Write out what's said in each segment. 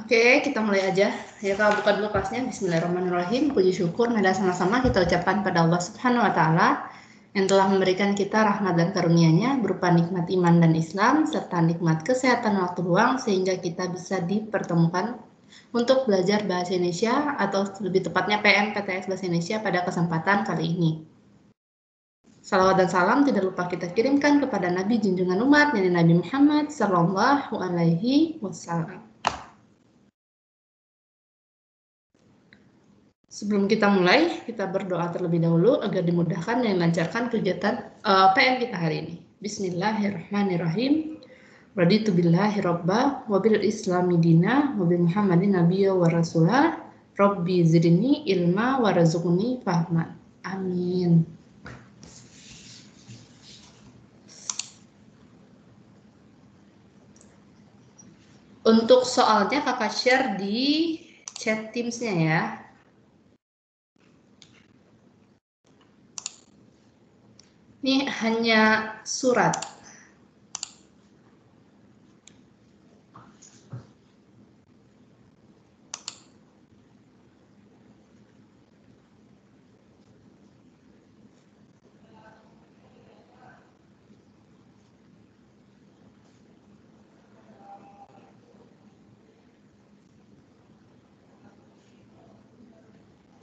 Oke, kita mulai aja. Ya, kalau buka dulu kelasnya. Bismillahirrahmanirrahim. Puji syukur, nada sama-sama kita ucapkan pada Allah Subhanahu wa Ta'ala yang telah memberikan kita rahmat dan karunia-Nya berupa nikmat iman dan Islam serta nikmat kesehatan waktu luang sehingga kita bisa dipertemukan untuk belajar bahasa Indonesia atau lebih tepatnya PTS Bahasa Indonesia pada kesempatan kali ini. Salawat dan salam tidak lupa kita kirimkan kepada Nabi junjungan umat, yakni Nabi Muhammad Sallallahu Alaihi Wasallam. Sebelum kita mulai, kita berdoa terlebih dahulu agar dimudahkan dan melancarkan kegiatan PM kita hari ini. Bismillahirrahmanirrahim. Raditu billahi robba, wabil islami dina, wabil muhammadin nabiyya wa rasulah, rabbi zidni ilma wa razuqni fahman. Amin. Untuk soalnya kakak share di chat Teams-nya ya. Ini hanya surat.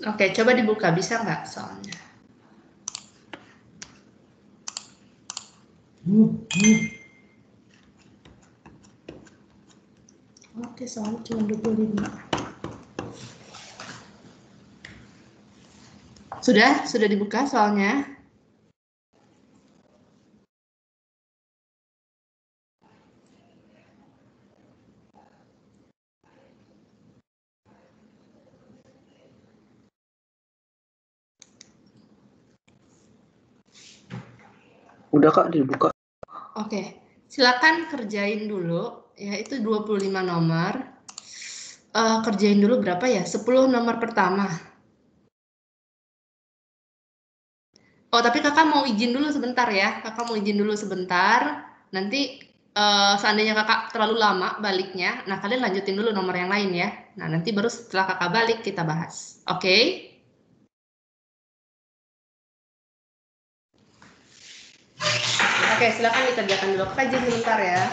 Oke, coba dibuka. Bisa nggak soalnya? Oke, soalnya cuma 25. Sudah dibuka soalnya? Udah Kak, dibuka. Oke, silakan kerjain dulu. Ya, itu 25 nomor. Kerjain dulu berapa ya? 10 nomor pertama. Oh, tapi kakak mau izin dulu sebentar ya. Kakak mau izin dulu sebentar. Nanti seandainya kakak terlalu lama baliknya, nah kalian lanjutin dulu nomor yang lain ya. Nah, nanti baru setelah kakak balik kita bahas. Oke? Oke, silakan dikerjakan dulu. Kakak izin sebentar ya.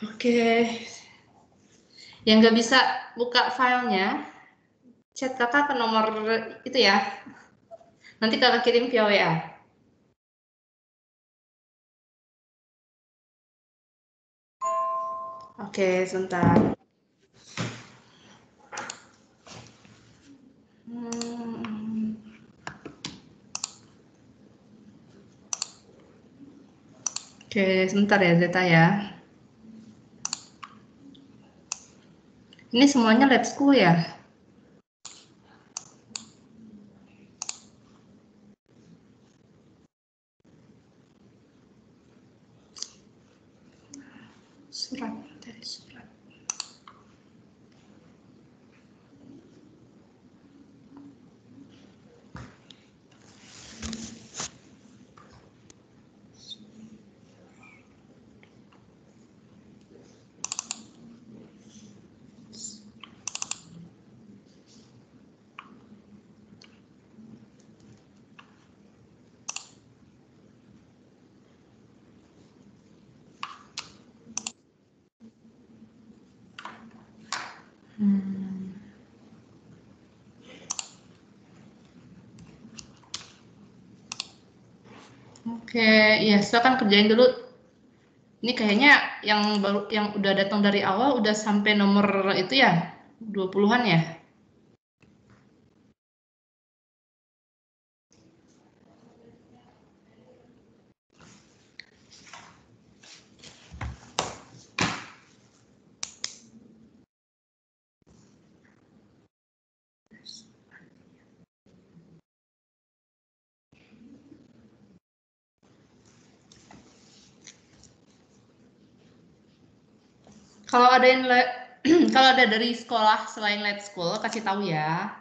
Oke. Yang nggak bisa buka filenya, chat kakak ke nomor itu ya. Nanti kakak kirim via WA. Oke, sebentar. Oke, sebentar ya Zeta ya. Ini semuanya lab school ya? Surat dari surat. Oke, ya silakan kerjain dulu. Ini kayaknya yang baru yang udah datang dari awal udah sampai nomor itu ya, 20-an ya? Kalau ada yang kalau ada dari sekolah selain lab school kasih tahu ya.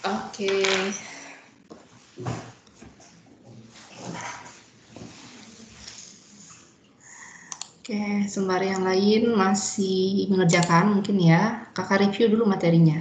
Oke. Oke, sembari yang lain masih mengerjakan mungkin ya. Kakak review dulu materinya.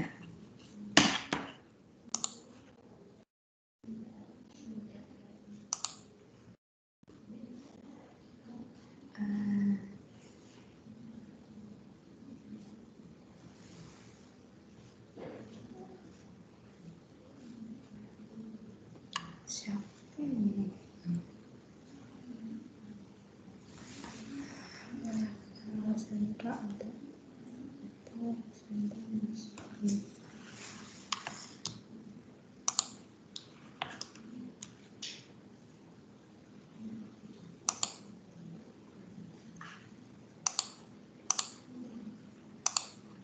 Siapa ini? Sandra ada.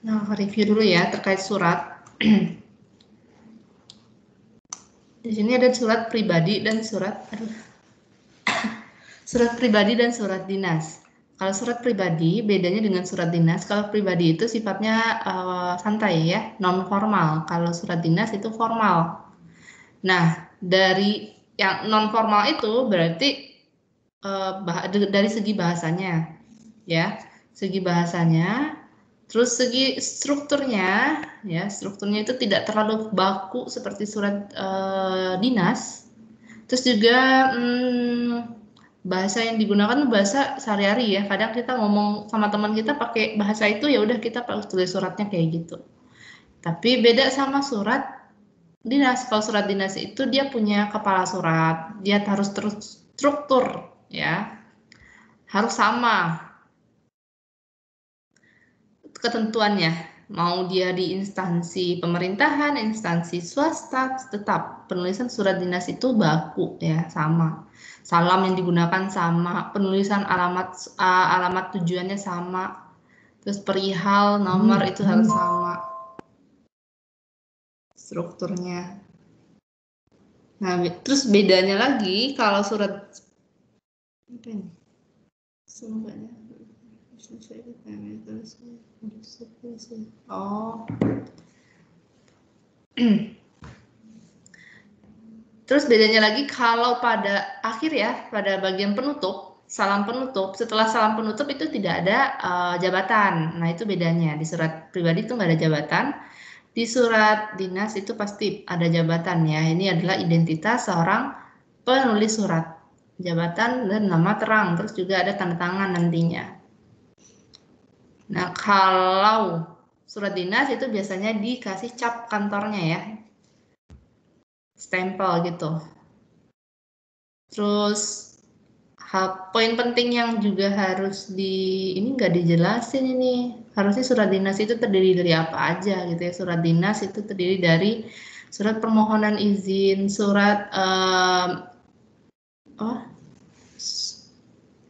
Nah, review dulu ya terkait surat. Di sini ada surat pribadi dan surat pribadi dan surat dinas. Kalau surat pribadi bedanya dengan surat dinas. Kalau pribadi itu sifatnya santai ya, non formal. Kalau surat dinas itu formal. Nah, dari yang non formal itu berarti dari segi bahasanya, ya, segi bahasanya. Terus segi strukturnya, ya, strukturnya itu tidak terlalu baku seperti surat dinas. Terus juga bahasa yang digunakan bahasa sehari-hari ya. Kadang kita ngomong sama teman kita pakai bahasa itu, ya udah kita tulis suratnya kayak gitu. Tapi beda sama surat dinas. Kalau surat dinas itu dia punya kepala surat, dia harus terstruktur, ya, harus sama ketentuannya, mau dia di instansi pemerintahan, instansi swasta, tetap penulisan surat dinas itu baku ya, sama. Salam yang digunakan sama, penulisan alamat tujuannya sama, terus perihal nomor itu harus sama strukturnya. Nah, terus bedanya lagi kalau surat apa ini? Semuanya. Oh. Terus bedanya lagi kalau pada akhir ya, pada bagian penutup, salam penutup, setelah salam penutup itu tidak ada jabatan. Nah, itu bedanya. Di surat pribadi itu nggak ada jabatan. Di surat dinas itu pasti ada jabatan ya. Ini adalah identitas seorang penulis surat. Jabatan dan nama terang. Terus juga ada tanda tangan nantinya. Nah, kalau surat dinas itu biasanya dikasih cap kantornya ya, stempel gitu. Terus poin penting yang juga harus ini nggak dijelasin ini. Harusnya surat dinas itu terdiri dari apa aja gitu ya. Surat dinas itu terdiri dari surat permohonan izin, surat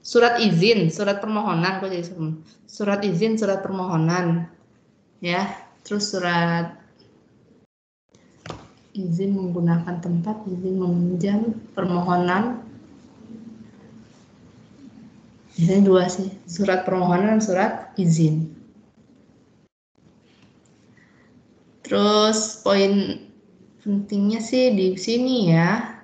surat izin, surat permohonan, kok jadi surat izin, surat permohonan, ya, terus surat izin menggunakan tempat, izin meminjam, permohonan. Biasanya dua sih, surat permohonan dan surat izin. Terus poin pentingnya sih di sini ya.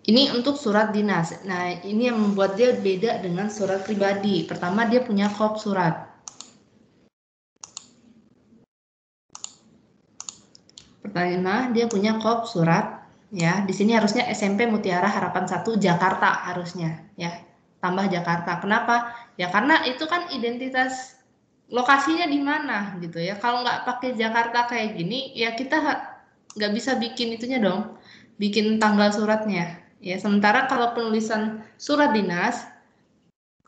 Ini untuk surat dinas. Nah, ini yang membuat dia beda dengan surat pribadi. Pertama, dia punya kop surat. Pertama, dia punya kop surat. Ya, di sini harusnya SMP Mutiara Harapan 1 Jakarta harusnya. Ya, tambah Jakarta. Kenapa? Ya karena itu kan identitas lokasinya di mana gitu ya. Kalau nggak pakai Jakarta kayak gini, ya kita nggak bisa bikin itunya dong. Bikin tanggal suratnya. Ya, sementara kalau penulisan surat dinas,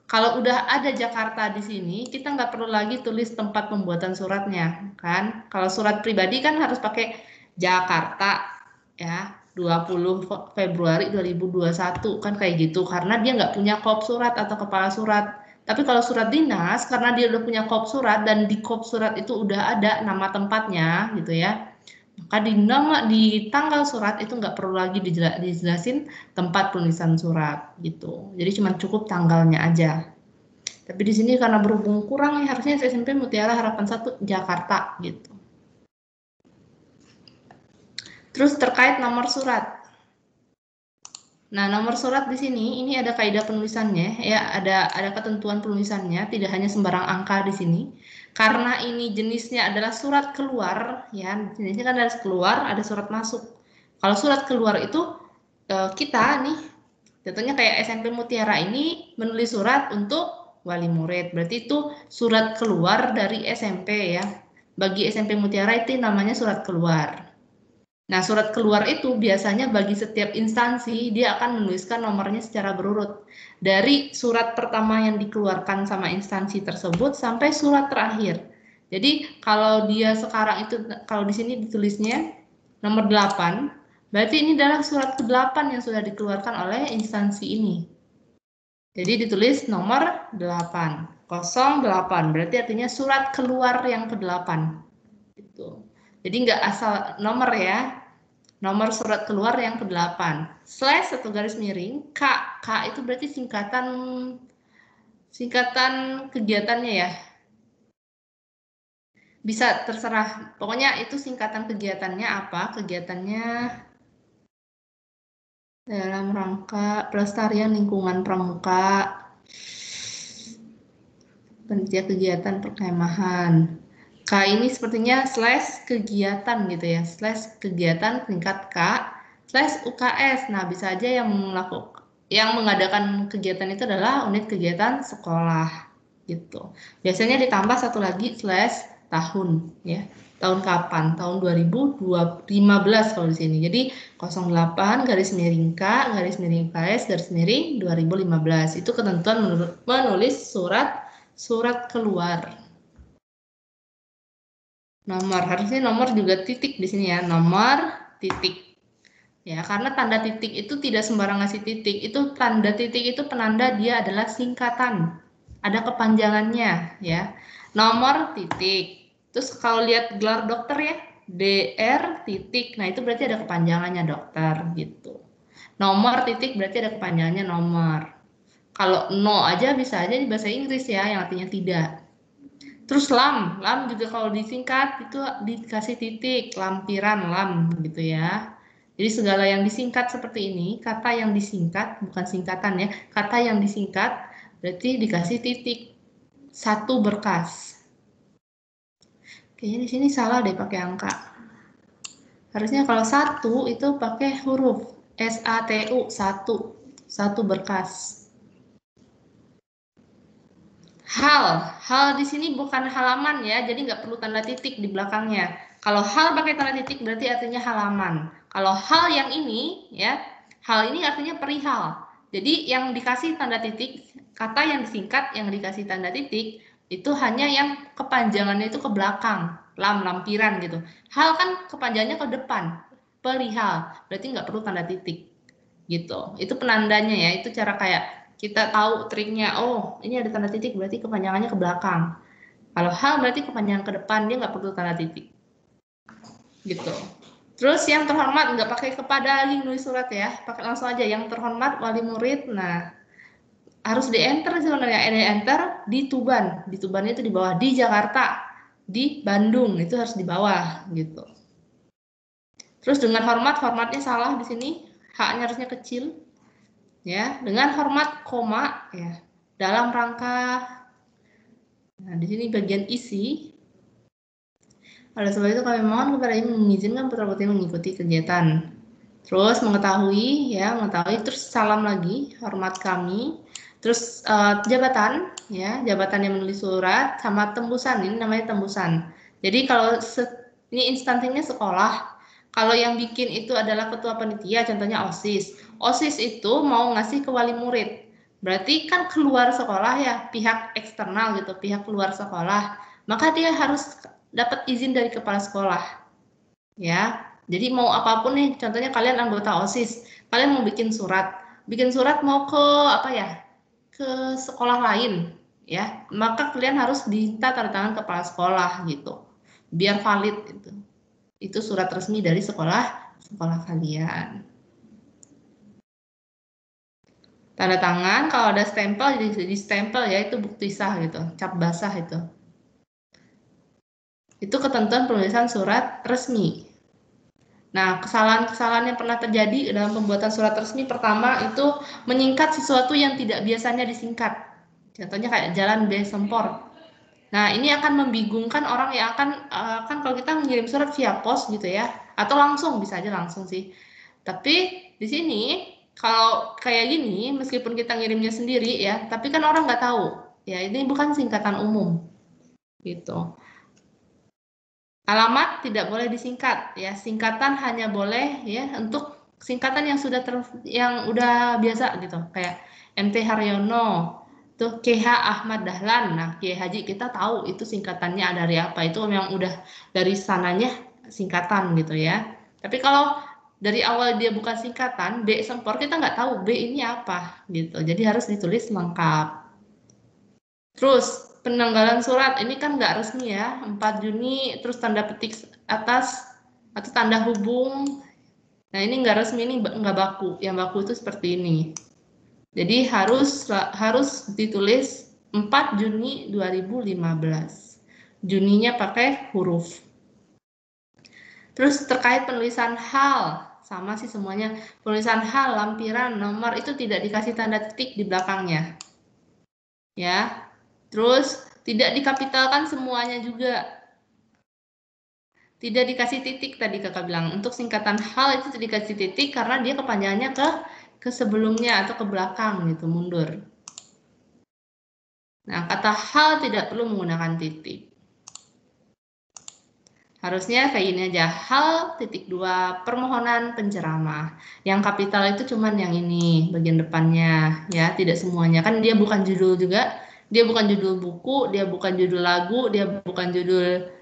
kalau udah ada Jakarta di sini, kita nggak perlu lagi tulis tempat pembuatan suratnya, kan? Kalau surat pribadi kan harus pakai Jakarta, ya, 20 Februari 2021, kan kayak gitu. Karena dia nggak punya kop surat atau kepala surat. Tapi kalau surat dinas, karena dia udah punya kop surat dan di kop surat itu udah ada nama tempatnya, gitu ya. Maka di tanggal surat itu nggak perlu lagi dijelasin tempat penulisan surat gitu. Jadi cuma cukup tanggalnya aja. Tapi di sini karena berhubung kurang ya harusnya SMP Mutiara Harapan 1 Jakarta gitu. Terus terkait nomor surat. Nah, nomor surat di sini ini ada kaidah penulisannya ya, ada ketentuan penulisannya, tidak hanya sembarang angka di sini. Karena ini jenisnya adalah surat keluar ya, jenisnya kan ada keluar, ada surat masuk. Kalau surat keluar itu kita nih, contohnya kayak SMP Mutiara ini menulis surat untuk wali murid. Berarti itu surat keluar dari SMP ya. Bagi SMP Mutiara itu namanya surat keluar. Nah, surat keluar itu biasanya bagi setiap instansi, dia akan menuliskan nomornya secara berurut. Dari surat pertama yang dikeluarkan sama instansi tersebut sampai surat terakhir. Jadi, kalau dia sekarang itu, kalau di sini ditulisnya nomor 8, berarti ini adalah surat ke-8 yang sudah dikeluarkan oleh instansi ini. Jadi ditulis nomor 8, 08, berarti artinya surat keluar yang ke-8. Gitu. Jadi nggak asal nomor ya, nomor surat keluar yang ke-8. Slash atau garis miring, K. K itu berarti singkatan kegiatannya ya. Bisa terserah, pokoknya itu singkatan kegiatannya apa? Kegiatannya dalam rangka pelestarian lingkungan pramuka, panitia kegiatan perkemahan. K ini sepertinya slash kegiatan gitu ya, slash kegiatan tingkat K, slash UKS. Nah, bisa aja yang mengadakan kegiatan itu adalah unit kegiatan sekolah gitu. Biasanya ditambah satu lagi slash tahun ya. Tahun kapan? Tahun 2015 kalau di sini. Jadi 08 garis miring K, garis miring UKS, garis miring 2015. Itu ketentuan menulis surat keluar. Nomor, harusnya nomor juga titik di sini ya, nomor titik. Ya, karena tanda titik itu tidak sembarang ngasih titik. Itu tanda titik itu penanda dia adalah singkatan. Ada kepanjangannya ya. Nomor titik. Terus kalau lihat gelar dokter ya, DR titik. Nah, itu berarti ada kepanjangannya dokter gitu. Nomor titik berarti ada kepanjangannya nomor. Kalau no aja bisa aja di bahasa Inggris ya, yang artinya tidak. Terus lam juga kalau disingkat itu dikasih titik, lampiran, lam gitu ya. Jadi segala yang disingkat seperti ini, kata yang disingkat, bukan singkatan ya, kata yang disingkat berarti dikasih titik. Satu berkas. Kayaknya di sini salah deh pakai angka. Harusnya kalau satu itu pakai huruf SATU, satu berkas. Hal di sini bukan halaman ya, jadi nggak perlu tanda titik di belakangnya. Kalau hal pakai tanda titik berarti artinya halaman. Kalau hal yang ini ya, hal ini artinya perihal. Jadi yang dikasih tanda titik, kata yang disingkat yang dikasih tanda titik itu hanya yang kepanjangannya itu ke belakang, lampiran gitu. Hal kan kepanjangannya ke depan, perihal. Berarti nggak perlu tanda titik gitu. Itu penandanya ya, itu cara kayak kita tahu triknya, oh ini ada tanda titik berarti kepanjangannya ke belakang. Kalau hal berarti kepanjangan ke depan, dia nggak perlu tanda titik. Gitu. Terus yang terhormat nggak pakai kepada lagi nulis surat ya, pakai langsung aja yang terhormat wali murid. Nah, harus di enter sebenarnya, di enter di Tuban. Di Tuban itu di bawah, di Jakarta, di Bandung itu harus di bawah gitu. Terus dengan hormatnya salah di sini, haknya harusnya kecil. Ya, dengan hormat koma ya. Dalam rangka, nah di sini bagian isi. Oleh sebab itu kami mohon kepada Ibu mengizinkan putra-putri mengikuti kegiatan. Terus mengetahui terus salam lagi, hormat kami. Terus jabatan ya, jabatan yang menulis surat sama tembusan, ini namanya tembusan. Jadi kalau ini instansinya sekolah. Kalau yang bikin itu adalah ketua panitia, contohnya OSIS. OSIS itu mau ngasih ke wali murid. Berarti kan keluar sekolah ya, pihak eksternal gitu, pihak keluar sekolah. Maka dia harus dapat izin dari kepala sekolah. Ya. Jadi mau apapun nih, contohnya kalian anggota OSIS, kalian mau bikin surat mau ke apa ya? Ke sekolah lain, ya. Maka kalian harus diminta tanda tangan kepala sekolah gitu. Biar valid itu. Itu surat resmi dari sekolah kalian. Tanda tangan, kalau ada stempel jadi di stempel ya, itu bukti sah gitu, cap basah itu. Itu ketentuan penulisan surat resmi. Nah, kesalahan-kesalahan yang pernah terjadi dalam pembuatan surat resmi pertama itu menyingkat sesuatu yang tidak biasanya disingkat. Contohnya kayak jalan B Sempor. Nah, ini akan membingungkan orang yang akan kalau kita mengirim surat via pos gitu ya, atau langsung, bisa aja langsung sih. Tapi di sini kalau kayak gini, meskipun kita ngirimnya sendiri ya, tapi kan orang nggak tahu. Ya, ini bukan singkatan umum gitu. Alamat tidak boleh disingkat ya, singkatan hanya boleh ya untuk singkatan yang yang udah biasa gitu, kayak MT Haryono, tuh KH Ahmad Dahlan. Nah, Kiai Haji kita tahu itu singkatannya dari apa, itu memang udah dari sananya singkatan gitu ya. Tapi kalau dari awal dia bukan singkatan, B Sempor, kita nggak tahu B ini apa gitu, jadi harus ditulis lengkap. Terus penanggalan surat ini kan nggak resmi ya, 4 Juni, terus tanda petik atas atau tanda hubung. Nah ini nggak resmi, ini nggak baku. Yang baku itu seperti ini. Jadi harus ditulis 4 Juni 2015. Juninya pakai huruf. Terus terkait penulisan hal, sama sih semuanya. Penulisan hal, lampiran, nomor itu tidak dikasih tanda titik di belakangnya. Ya. Terus tidak dikapitalkan semuanya juga. Tidak dikasih titik tadi kakak bilang. Untuk singkatan hal itu tidak dikasih titik karena dia kepanjangannya ke sebelumnya atau ke belakang gitu, mundur. Nah, kata hal tidak perlu menggunakan titik. Harusnya kayak gini aja. Hal titik 2 permohonan penceramah. Yang kapital itu cuman yang ini, bagian depannya ya, tidak semuanya. Kan dia bukan judul juga. Dia bukan judul buku, dia bukan judul lagu, dia bukan judul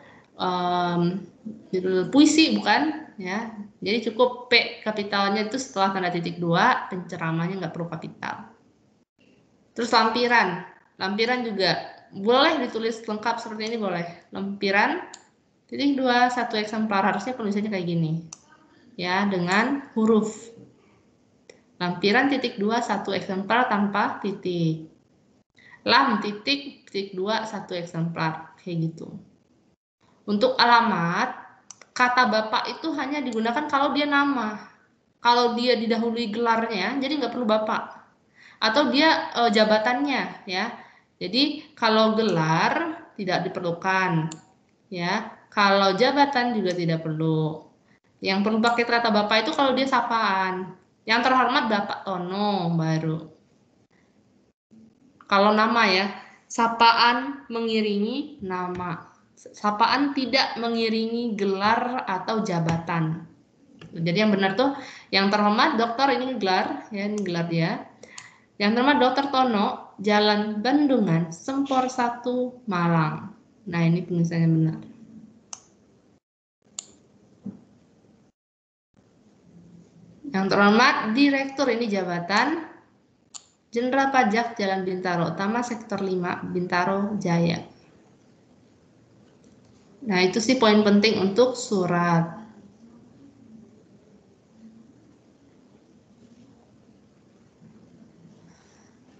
judul puisi, bukan ya. Jadi cukup P kapitalnya itu setelah tanda titik 2, penceramahnya nggak perlu kapital. Terus lampiran. Lampiran juga boleh ditulis lengkap seperti ini, boleh. Lampiran titik 2, 1 eksemplar, harusnya penulisannya kayak gini. Ya, dengan huruf. Lampiran titik 2, 1 eksemplar tanpa titik. Lam titik 2, 1 eksemplar, kayak gitu. Untuk alamat, kata bapak itu hanya digunakan kalau dia nama. Kalau dia didahului gelarnya, jadi nggak perlu bapak. Atau dia jabatannya, ya. Jadi kalau gelar tidak diperlukan, ya. Kalau jabatan juga tidak perlu. Yang perlu pakai kata bapak itu kalau dia sapaan. Yang terhormat Bapak Tono baru. Kalau nama ya, sapaan mengiringi nama. Sapaan tidak mengiringi gelar atau jabatan. Jadi yang benar tuh yang terhormat dokter, ini gelar ya, ini gelar dia. Yang terhormat Dokter Tono, Jalan Bendungan, Sempor 1, Malang. Nah, ini penulisannya benar. Yang terhormat Direktur, ini jabatan. Jenderal Pajak Jalan Bintaro Utama, Sektor 5, Bintaro Jaya. Nah, itu sih poin penting untuk surat.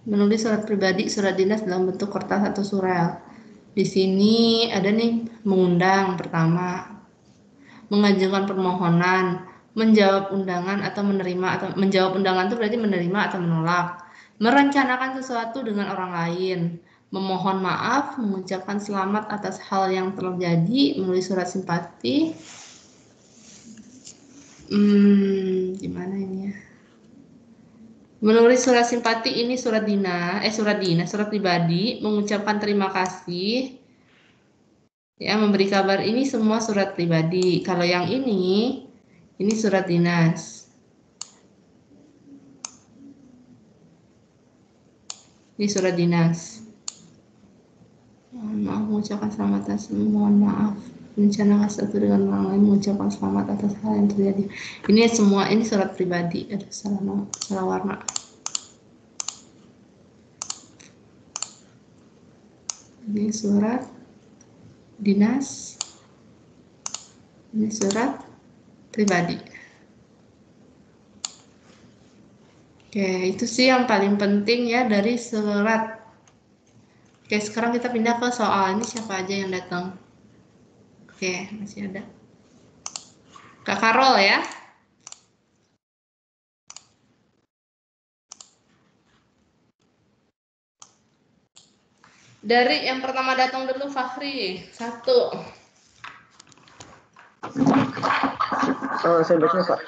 Menulis surat pribadi, surat dinas dalam bentuk kertas atau surel. Di sini ada nih mengundang pertama, mengajukan permohonan, menjawab undangan atau menerima, atau menjawab undangan itu berarti menerima atau menolak, merencanakan sesuatu dengan orang lain, memohon maaf, mengucapkan selamat atas hal yang terjadi, menulis surat simpati. Gimana ini ya? Menulis surat simpati ini surat pribadi, mengucapkan terima kasih, ya, memberi kabar, ini semua surat pribadi. Kalau yang ini surat dinas. Ini surat dinas. Mohon maaf, mengucapkan selamat atas, mohon maaf, rencanakan sesuatu dengan orang lain, mengucapkan selamat atas hal yang terjadi. Ini semua, ini surat pribadi. Aduh, salah warna. Ini surat dinas. Ini surat pribadi. Oke, itu sih yang paling penting ya dari surat. Oke, sekarang kita pindah ke soal. Ini siapa aja yang datang? Oke, masih ada. Kak Karol ya. Dari yang pertama datang dulu Fahri. 1. Saya baca Kak.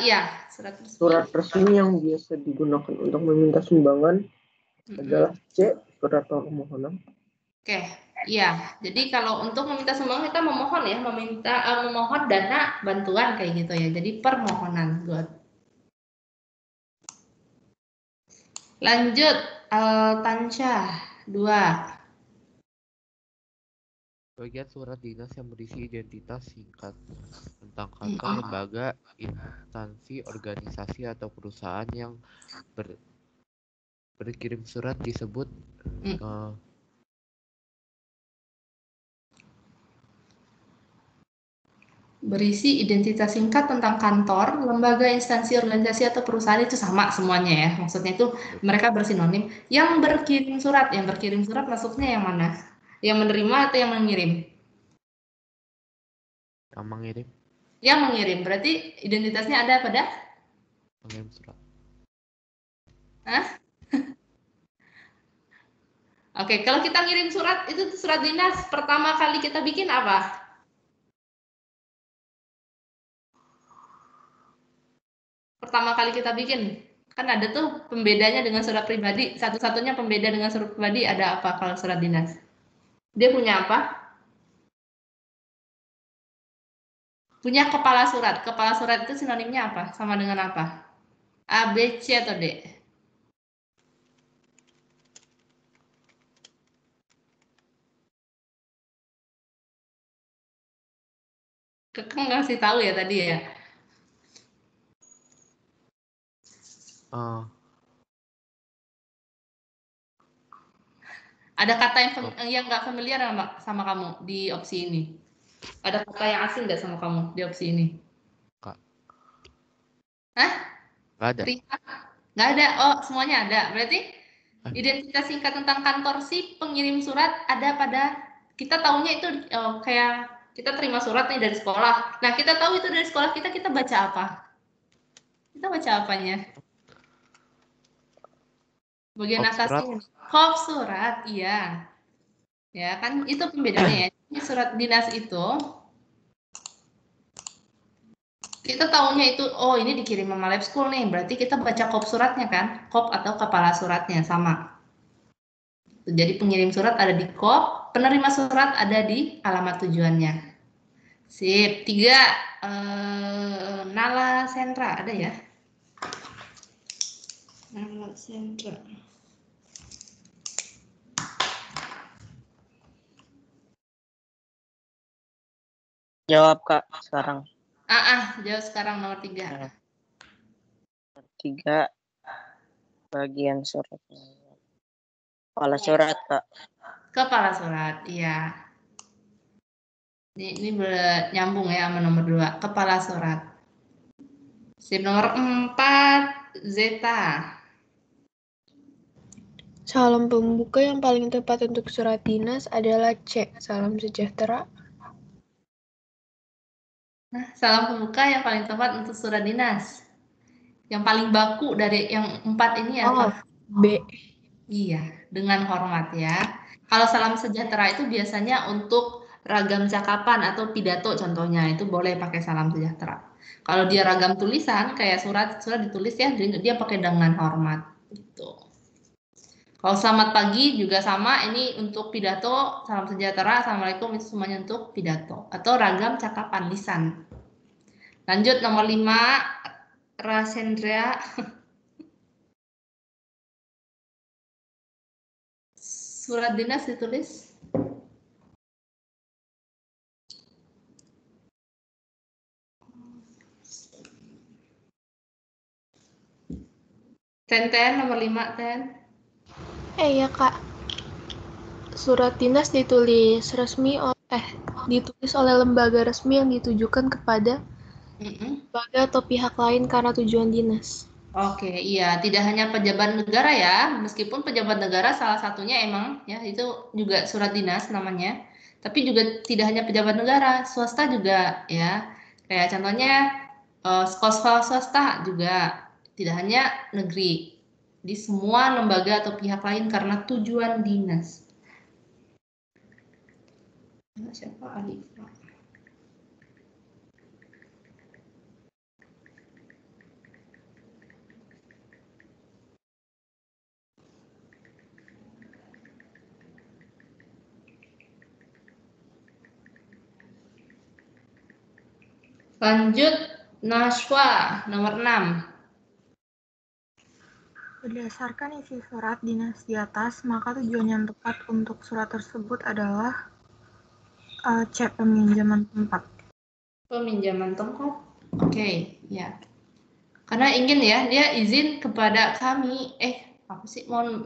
Iya, surat resmi. Surat resmi yang biasa digunakan untuk meminta sumbangan adalah C. Surat permohonan. Oke, iya. Jadi kalau untuk meminta sumbangan kita memohon ya, memohon dana bantuan kayak gitu ya. Jadi permohonan. Good. Lanjut, Tansyah 2. Bagian surat dinas yang berisi identitas singkat tentang kantor, lembaga, instansi, organisasi, atau perusahaan yang berkirim surat disebut berisi identitas singkat tentang kantor, lembaga, instansi, organisasi, atau perusahaan itu sama semuanya ya. Maksudnya itu mereka bersinonim. Yang berkirim surat maksudnya yang mana? Yang menerima atau yang mengirim? Yang mengirim. Yang mengirim, berarti identitasnya ada pada? Pengirim surat. Hah? Oke, kalau kita ngirim surat, itu surat dinas, pertama kali kita bikin apa? Pertama kali kita bikin, kan ada tuh pembedanya dengan surat pribadi. Satu-satunya pembeda dengan surat pribadi ada apa kalau surat dinas? Dia punya apa? Punya kepala surat. Kepala surat itu sinonimnya apa? Sama dengan apa? A, B, C, atau D? Kekang ngasih tahu ya tadi ya? Ada kata yang nggak familiar sama kamu di opsi ini? Ada kata yang asing nggak sama kamu di opsi ini? Kak. Hah? Nggak ada. Nggak ada. Oh, semuanya ada. Berarti identitas singkat tentang kantor si pengirim surat ada pada, kita tahunya itu kayak kita terima surat nih dari sekolah. Nah, kita tahu itu dari sekolah kita baca apa? Kita baca apanya? Bagian atasnya. Kop surat, iya. Ya kan, itu pembedanya ya. Ini surat dinas itu kita tahunya itu, oh ini dikirim sama lab school nih, berarti kita baca kop suratnya kan, kop atau kepala suratnya sama. Jadi pengirim surat ada di kop, penerima surat ada di alamat tujuannya. Sip. 3, Nala Sentra ada ya? Nala Sentra. Jawab Kak sekarang. Jawab sekarang nomor 3. 3 bagian surat. Kepala surat Kak. Kepala surat, iya. Ini nyambung ya sama nomor 2. Kepala surat. Sip. Nomor 4, Zeta. Salam pembuka yang paling tepat untuk surat dinas adalah C. Salam sejahtera. Nah, salam pembuka yang paling tepat untuk surat dinas. Yang paling baku dari yang 4 ini apa? B. Iya, dengan hormat ya. Kalau salam sejahtera itu biasanya untuk ragam cakapan atau pidato contohnya, itu boleh pakai salam sejahtera. Kalau dia ragam tulisan kayak surat ditulis ya, dia pakai dengan hormat gitu. Kalau selamat pagi juga sama, ini untuk pidato, salam sejahtera, assalamualaikum, itu semuanya untuk pidato atau ragam cakapan lisan. Lanjut nomor 5, Rasendra. Surat dinas ditulis. Ten, nomor 5, Ten. Ya Kak. Surat dinas ditulis oleh lembaga resmi yang ditujukan kepada lembaga atau pihak lain karena tujuan dinas. Oke, iya, tidak hanya pejabat negara ya, meskipun pejabat negara salah satunya emang ya itu juga surat dinas namanya, tapi juga tidak hanya pejabat negara, swasta juga ya. Kayak contohnya sekolah swasta juga, tidak hanya negeri, di semua lembaga atau pihak lain karena tujuan dinas. Siapa Alif? Lanjut, Nashwa, nomor 6. Berdasarkan isi surat dinas di atas, maka tujuan yang tepat untuk surat tersebut adalah C. Peminjaman tempat. Peminjaman tempat, oke, ya. Karena ingin ya, dia izin kepada kami,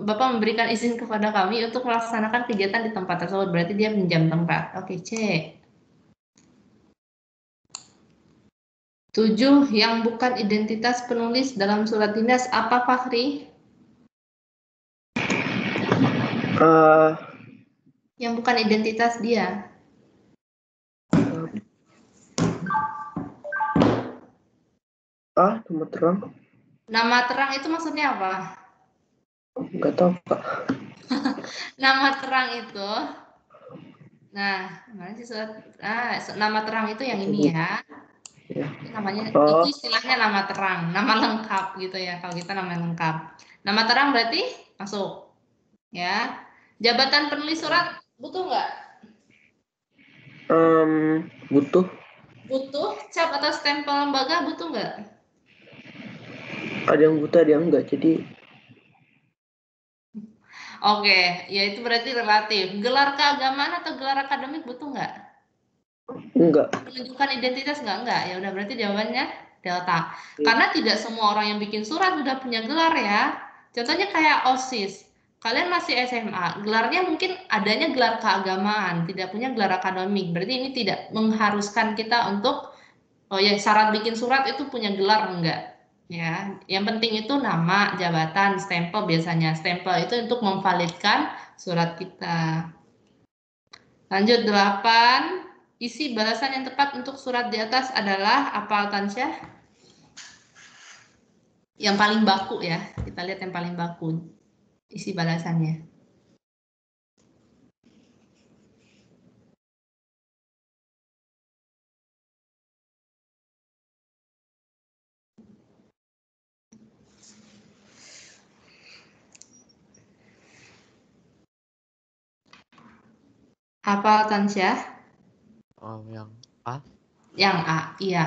Bapak memberikan izin kepada kami untuk melaksanakan kegiatan di tempat tersebut, berarti dia pinjam tempat. Oke, C. 7. Yang bukan identitas penulis dalam surat dinas apa, Fakhri? Yang bukan identitas dia. Nama terang. Nama terang itu maksudnya apa? Enggak tahu, Kak. Nama terang itu, nah, mana sih surat? Nama terang itu yang ini ya. Ya. Namanya itu istilahnya nama terang, nama lengkap gitu ya. Kalau kita nama lengkap, nama terang berarti masuk ya. Jabatan penulis surat butuh nggak? Butuh. Butuh. Cap atau stempel lembaga butuh nggak? Ada yang butuh, ada yang enggak. Jadi Oke, ya itu berarti relatif. Gelar keagamaan atau gelar akademik butuh nggak? enggak. Menunjukkan identitas nggak? Ya udah, berarti jawabannya delta. Karena tidak semua orang yang bikin surat udah punya gelar ya. Contohnya kayak OSIS. Kalian masih SMA, gelarnya mungkin adanya gelar keagamaan, tidak punya gelar akademik. Berarti ini tidak mengharuskan kita untuk syarat bikin surat itu punya gelar enggak. Ya, yang penting itu nama, jabatan, stempel biasanya. Stempel itu untuk memvalidkan surat kita. Lanjut 8. Isi balasan yang tepat untuk surat di atas adalah apa, Altansyah? Yang paling baku ya. Kita lihat yang paling baku. Isi balasannya. Apa, Altansyah? Yang A. Yang A, iya.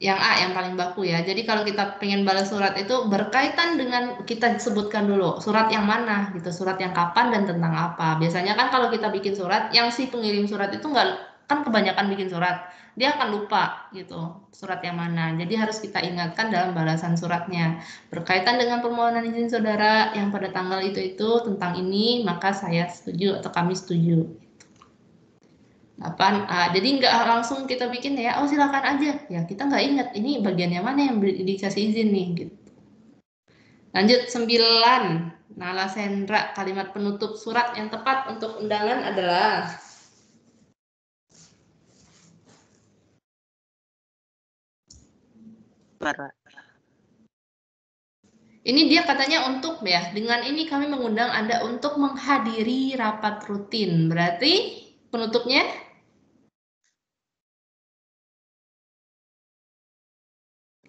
Yang A yang paling baku ya. Jadi kalau kita pengen balas surat itu berkaitan dengan, kita sebutkan dulu surat yang mana gitu, surat yang kapan dan tentang apa. Biasanya kan kalau kita bikin surat, yang si pengirim surat itu enggak, kan kebanyakan bikin surat, dia akan lupa gitu surat yang mana. Jadi harus kita ingatkan dalam balasan suratnya. Berkaitan dengan permohonan izin saudara yang pada tanggal itu tentang ini, maka saya setuju atau kami setuju. 8. Jadi nggak langsung kita bikin ya, silakan aja. Ya kita nggak ingat ini bagiannya mana yang dikasih izin nih. Gitu. Lanjut 9. Nala Sendra, kalimat penutup surat yang tepat untuk undangan adalah ini dia katanya untuk ya, dengan ini kami mengundang Anda untuk menghadiri rapat rutin. Berarti penutupnya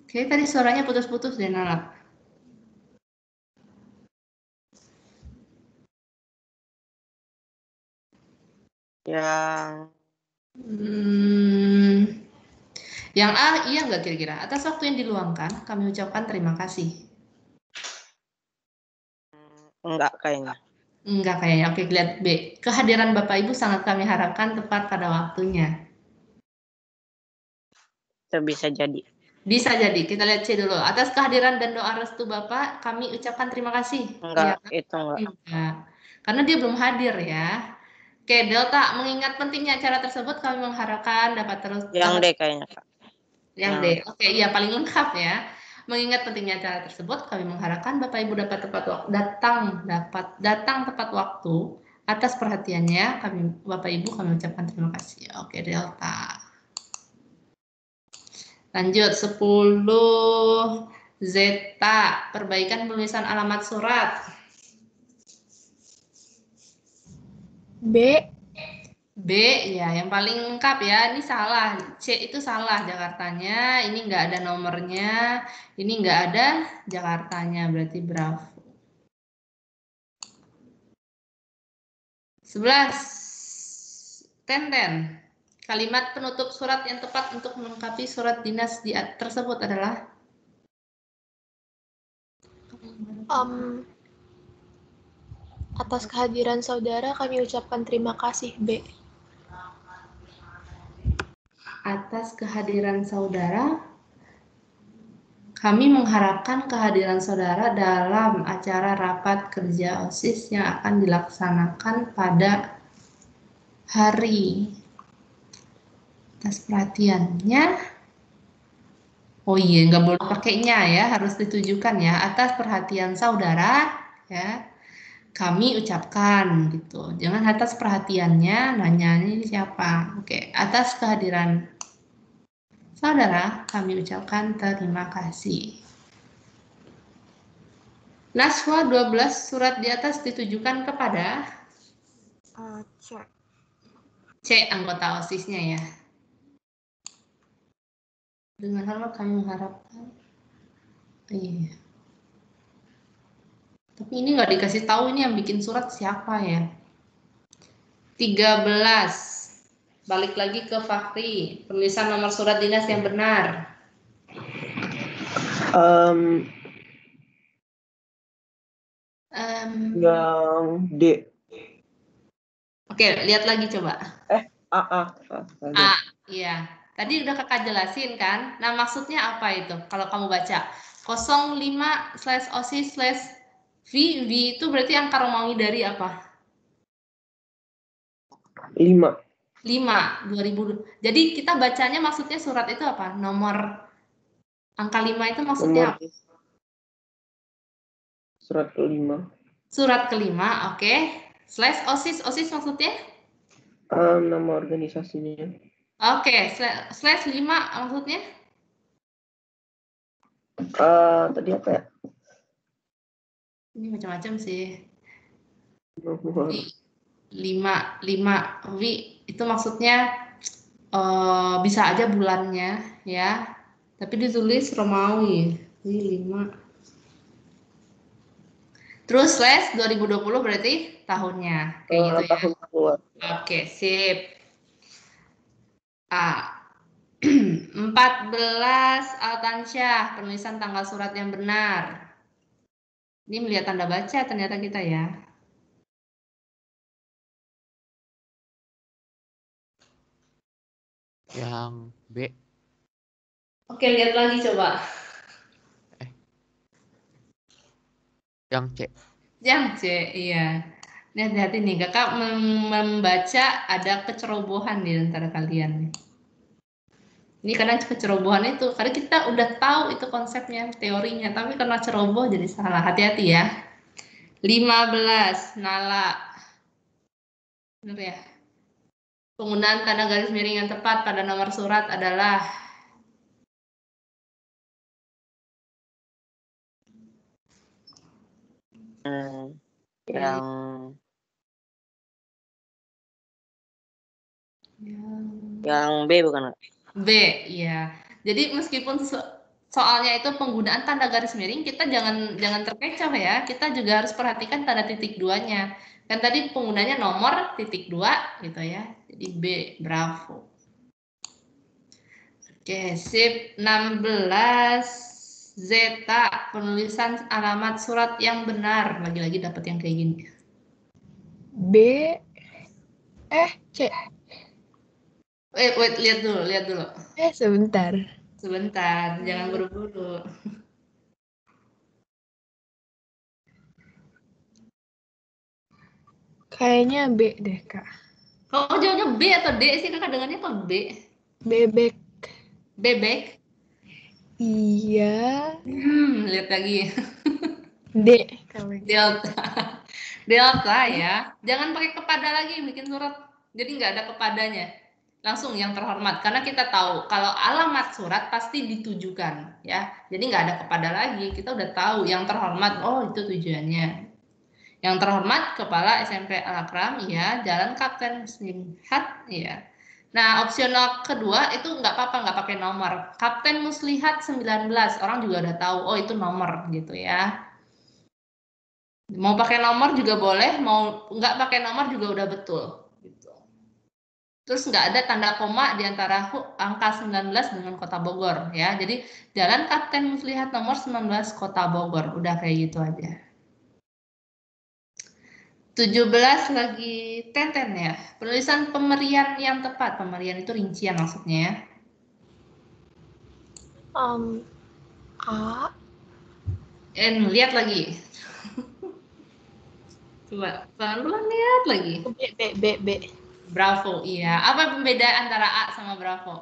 oke, tadi suaranya putus-putus deh, Nala. Yang A, iya nggak kira-kira? Atas waktu yang diluangkan, kami ucapkan terima kasih. Enggak kayaknya. Enggak kayaknya. Oke, lihat B. Kehadiran Bapak Ibu sangat kami harapkan tepat pada waktunya. Itu bisa jadi. Bisa jadi. Kita lihat C dulu. Atas kehadiran dan doa restu Bapak, kami ucapkan terima kasih. Enggak, Ya, itu enggak. Enggak. Karena dia belum hadir ya. Oke, Delta, mengingat pentingnya acara tersebut, kami mengharapkan dapat terus. Yang D kayaknya, Kak. Yang D. Oke, iya paling lengkap ya. Mengingat pentingnya acara tersebut, kami mengharapkan Bapak Ibu dapat datang tepat waktu. Atas perhatiannya, Bapak Ibu kami ucapkan terima kasih. Oke, Delta. Lanjut, 10. Zeta, perbaikan penulisan alamat surat. B. B, ya, yang paling lengkap ya. Ini salah. C itu salah Jakartanya. Ini nggak ada nomornya. Ini nggak ada Jakartanya. Berarti Bravo. 11. Tenten. Kalimat penutup surat yang tepat untuk melengkapi surat dinas tersebut adalah? Atas kehadiran saudara kami ucapkan terima kasih, B. Atas kehadiran saudara, kami mengharapkan kehadiran saudara dalam acara rapat kerja OSIS yang akan dilaksanakan pada hari. Atas perhatiannya, oh iya, nggak boleh pakainya ya, harus ditujukan ya. Atas perhatian saudara, ya, kami ucapkan gitu. Jangan atas perhatiannya, nanya ini siapa. Oke, atas kehadiran saudara, kami ucapkan terima kasih. Naswa 12 surat di atas ditujukan kepada C. C, anggota OSIS-nya ya. Dengan hal kami mengharapkan. Iya. Tapi ini nggak dikasih tahu ini yang bikin surat siapa ya. 13. Balik lagi ke Fahri. Penulisan nomor surat dinas yang benar. Yang D. Oke, lihat lagi coba. A. Iya. Tadi udah kakak jelasin kan. Nah, maksudnya apa itu? Kalau kamu baca 05/OSIS/V, V itu berarti angka Romawi dari apa? 5. 2000. Jadi kita bacanya maksudnya surat itu apa? Nomor angka 5 itu maksudnya apa? Surat kelima. Surat kelima, oke. /OSIS, OSIS maksudnya? Nama organisasinya. Oke, /5 maksudnya? Tadi apa ya? Ini macam-macam sih. 5 5 itu maksudnya bisa aja bulannya ya. Tapi ditulis Romawi. 5. Terus /2020 berarti tahunnya. Kayak gitu ya. Tahun keluar. Oke, sip. 14 Altansyah, penulisan tanggal surat yang benar. Ini melihat tanda baca ternyata kita ya. Yang B. Oke, lihat lagi coba. Yang C. Yang C, iya. Ini hati-hati nih, kakak membaca ada kecerobohan di antara kalian. Ini karena kecerobohan itu, karena kita udah tahu itu konsepnya, teorinya, tapi karena ceroboh jadi salah. Hati-hati ya. 15, Nala. Benar ya? Penggunaan tanda garis miring yang tepat pada nomor surat adalah yang B bukan? B, ya. Jadi meskipun soalnya itu penggunaan tanda garis miring, kita jangan terkecoh ya. Kita juga harus perhatikan tanda titik 2-nya. Kan tadi penggunanya nomor titik 2 gitu ya. Jadi B, bravo. Oke, sip. 16 Zeta, penulisan alamat surat yang benar. Lagi-lagi dapat yang kayak gini. B. C. Wait, lihat dulu. Sebentar. Sebentar, jangan buru-buru. Kayaknya B deh, Kak. Kok jawabnya B atau D sih? Kakak dengarnya kok B? Bebek. Bebek? Iya. Lihat lagi. D. Delta ya. Jangan pakai kepada lagi bikin surat. Jadi nggak ada kepadanya. langsung yang terhormat, karena kita tahu kalau alamat surat pasti ditujukan ya, jadi nggak ada kepada lagi, kita udah tahu yang terhormat, oh itu tujuannya. Yang terhormat Kepala SMP Al-Akram, ya, Jalan Kapten Muslihat, ya. Nah, opsional kedua itu nggak apa-apa, nggak pakai nomor. Kapten Muslihat 19, orang juga udah tahu, oh itu nomor gitu ya. Mau pakai nomor juga boleh, mau nggak pakai nomor juga udah betul. Gitu. Terus nggak ada tanda koma di antara angka 19 dengan Kota Bogor ya. Jadi Jalan Kapten Muslihat nomor 19 Kota Bogor, udah kayak gitu aja. 17 lagi Tenten ya. Penulisan pemberian yang tepat. Pemberian itu rincian maksudnya ya. A. Lihat lagi. Coba pelan-pelan lihat lagi. B. Bravo, iya. Apa pembeda antara A sama Bravo?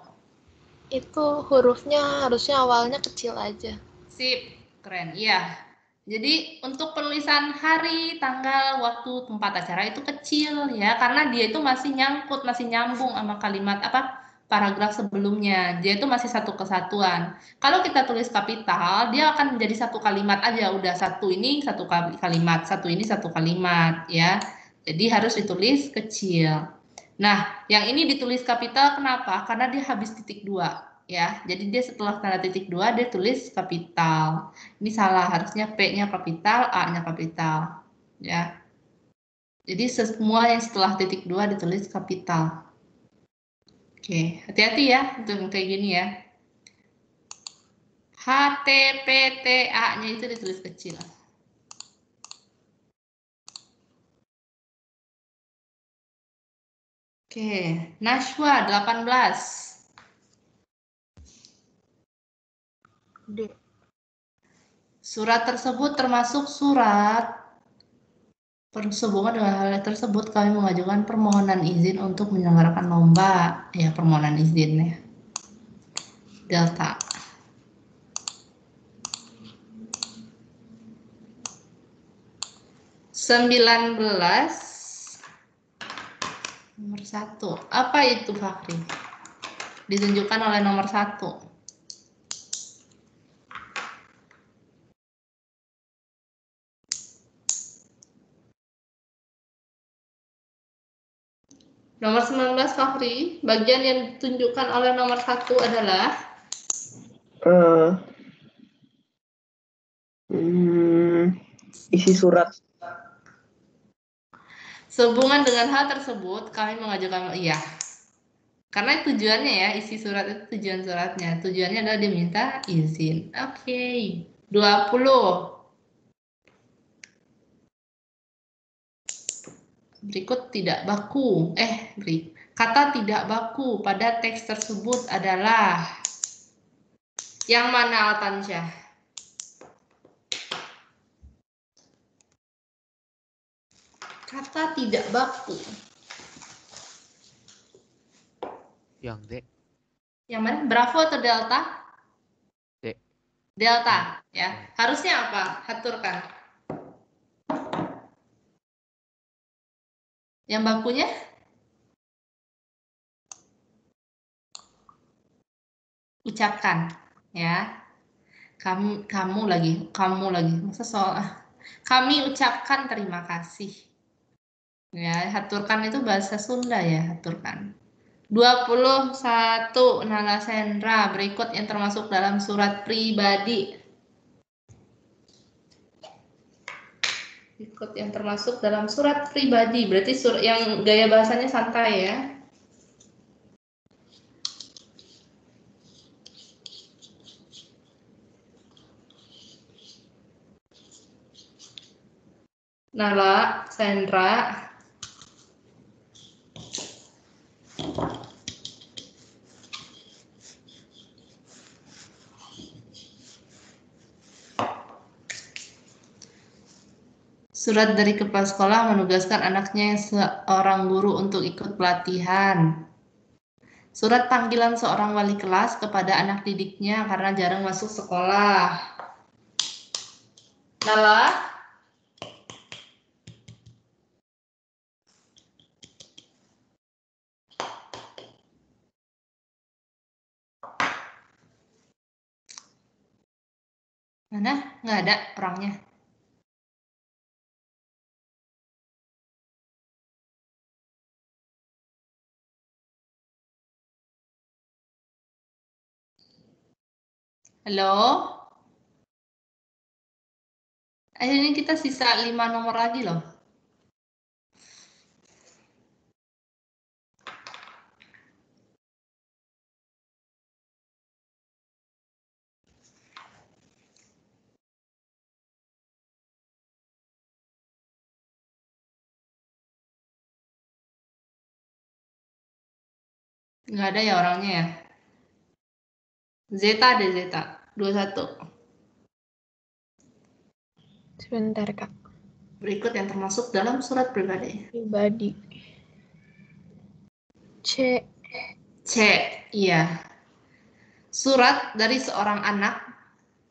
Itu hurufnya harusnya awalnya kecil aja. Sip, keren. Iya. Jadi untuk penulisan hari, tanggal, waktu, tempat acara itu kecil ya, karena dia itu masih nyangkut, masih nyambung sama kalimat paragraf sebelumnya. Dia itu masih satu kesatuan. Kalau kita tulis kapital, dia akan menjadi satu kalimat aja. Udah satu ini satu kalimat, satu ini satu kalimat ya. Jadi harus ditulis kecil. Nah, yang ini ditulis kapital kenapa? Karena dia habis titik 2 ya. Jadi dia setelah tanda titik 2 dia tulis kapital. Ini salah, harusnya P-nya kapital, A-nya kapital ya. Jadi semua yang setelah titik 2 ditulis kapital. Oke, hati-hati ya untuk kayak gini ya. HTPTA-nya itu ditulis kecil. Oke, Nashwa 18. D. Surat tersebut termasuk surat sehubungan dengan hal tersebut kami mengajukan permohonan izin untuk menyelenggarakan lomba. Ya, permohonan izin ya. Delta. Nomor 1. Apa itu Fakri? Ditunjukkan oleh nomor 1. Nomor 19 Fakri, bagian yang ditunjukkan oleh nomor 1 adalah isi surat. Sehubungan dengan hal tersebut, kami mengajukan iya. Karena tujuannya ya, isi surat itu tujuan suratnya. Tujuannya adalah diminta izin. Oke. 20. Berikut tidak baku. Kata tidak baku pada teks tersebut adalah yang mana, Altansyah? Kata tidak baku. Yang D. Yang mana? Bravo atau Delta? D. Delta, ya. Harusnya apa? Haturkan. Yang bakunya? Ucapkan, ya. Kamu lagi. Masa soal kami ucapkan terima kasih. Ya, haturkan itu bahasa Sunda ya, haturkan. 21 Nala Sendra, berikut yang termasuk dalam surat pribadi. Berikut yang termasuk dalam surat pribadi, berarti yang gaya bahasanya santai ya. Nala Sendra. Surat dari kepala sekolah menugaskan anaknya yang seorang guru untuk ikut pelatihan. Surat panggilan seorang wali kelas kepada anak didiknya karena jarang masuk sekolah. Nala? Mana? Nggak ada orangnya. Halo? Ini kita sisa 5 nomor lagi loh. Nggak ada ya orangnya ya. Zeta deh, Zeta. 21. Sebentar, Kak. Berikut yang termasuk dalam surat pribadi. Pribadi. C. C. Iya. Surat dari seorang anak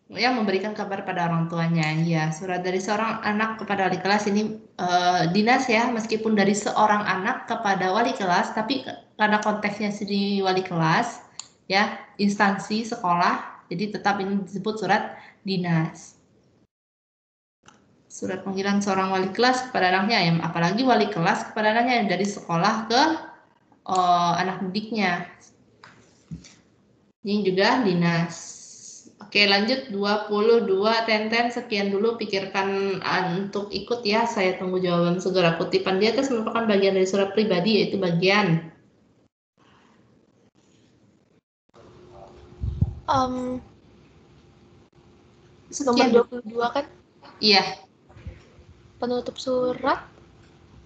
yang memberikan kabar pada orang tuanya. Ya, surat dari seorang anak kepada wali kelas ini dinas ya, meskipun dari seorang anak kepada wali kelas, tapi karena konteksnya di wali kelas, ya, instansi sekolah, jadi tetap ini disebut surat dinas. Surat panggilan seorang wali kelas kepada anaknya, ya, apalagi wali kelas kepada anaknya dari sekolah ke anak didiknya. Ini juga dinas. Oke, lanjut 22 Tenten, sekian dulu, pikirkan untuk ikut ya. Saya tunggu jawaban segera. Kutipan di atas merupakan bagian dari surat pribadi, yaitu bagian nomor 22 kan? Iya. Penutup surat.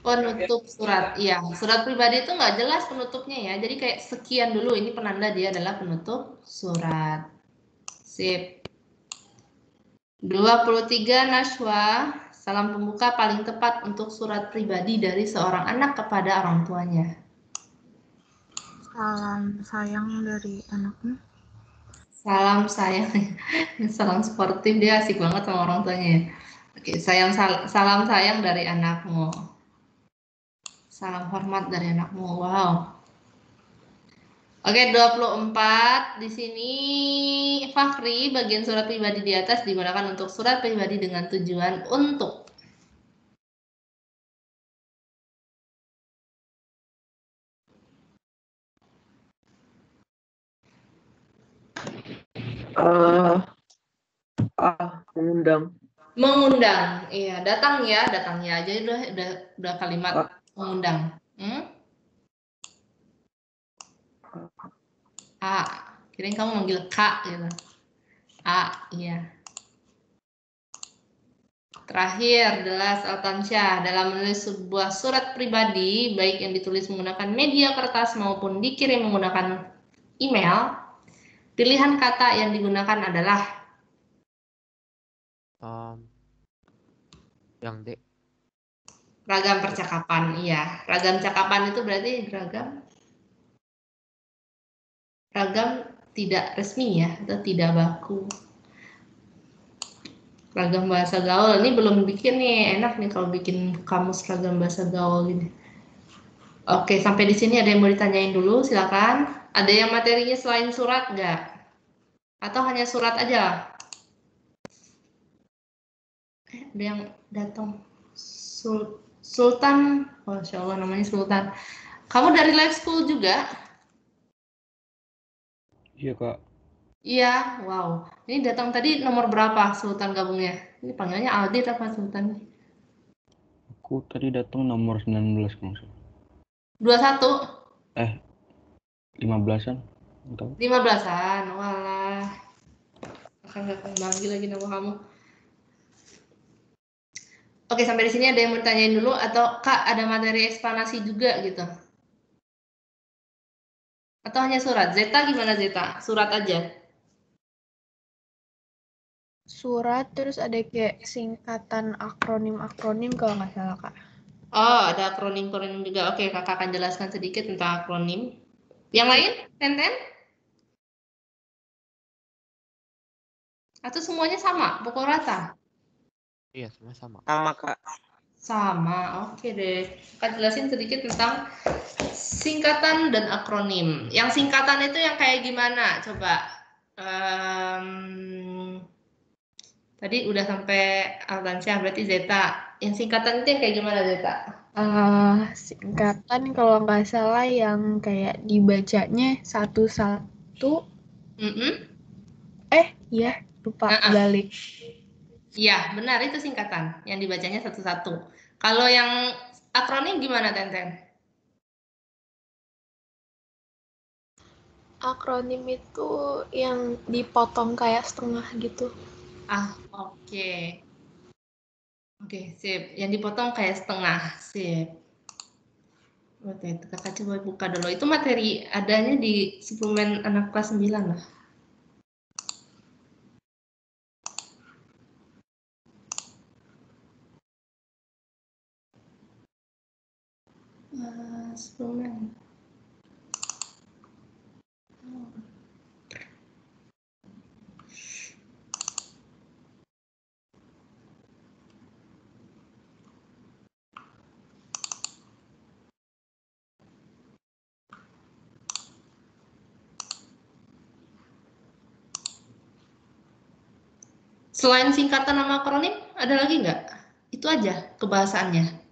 Penutup surat, iya. Surat pribadi itu nggak jelas penutupnya ya. Jadi kayak sekian dulu, ini penanda dia adalah penutup surat. Sip. 23 Nashwa, salam pembuka paling tepat untuk surat pribadi dari seorang anak kepada orang tuanya. Salam sayang dari anakmu. Salam sayang. Salam sportif, dia asik banget sama orang tuanya ya. Oke, salam sayang dari anakmu. Salam hormat dari anakmu. Wow. Oke, 24 di sini Fakhri, bagian surat pribadi di atas digunakan untuk surat pribadi dengan tujuan untuk mengundang. Mengundang, iya, datangnya aja udah kalimat mengundang. A, kirain kamu manggil K gitu. A, iya. Terakhir adalah Altansyah, dalam menulis sebuah surat pribadi, baik yang ditulis menggunakan media kertas maupun dikirim menggunakan email, pilihan kata yang digunakan adalah yang D. Ragam percakapan, iya. Ragam cakapan itu berarti ragam tidak resmi ya, atau tidak baku. Ragam bahasa gaul, ini belum bikin nih, enak nih kalau bikin kamus ragam bahasa gaul ini. Oke, sampai di sini ada yang mau ditanyain dulu, silakan. Ada yang materinya selain surat nggak? Atau hanya surat aja? Ada yang datang. Sultan, Masya Allah namanya Sultan. Kamu dari live school juga? Iya, Kak. Iya, wow. Ini datang tadi nomor berapa Sultan gabungnya? Ini panggilnya Aldi apa Sultan? Aku tadi datang nomor 19 Kang. 21? 15-an. 15-an, walah. Akan gak panggil lagi nama kamu. Oke, sampai di sini ada yang mau ditanyain dulu atau Kak ada materi eksplanasi juga gitu? Atau hanya surat? Zeta gimana Zeta? Surat aja? Surat, terus ada kayak singkatan akronim kalau nggak salah, Kak. Oh, ada akronim-akronim juga. Oke, Kakak akan jelaskan sedikit tentang akronim. Yang lain? Tenten? Atau semuanya sama? Pukul rata? Iya, semua sama. Sama, Kak. Sama, oke deh. Akan jelasin sedikit tentang singkatan dan akronim. Yang singkatan itu yang kayak gimana? Coba. Tadi udah sampai Altansyah, berarti Zeta. Yang singkatan itu yang kayak gimana, Zeta? Singkatan kalau nggak salah yang kayak dibacanya satu-satu. Iya, lupa balik. Iya, benar, itu singkatan. Yang dibacanya satu-satu. Kalau yang akronim gimana, Tenten? Akronim itu yang dipotong kayak setengah gitu. Oke. Oke, sip. Yang dipotong kayak setengah, sip. Oke, kakak coba buka dulu. Itu materi adanya di suplemen anak kelas 9 lah. Suplemen. Selain singkatan nama akronim, ada lagi nggak? Itu aja kebahasaannya.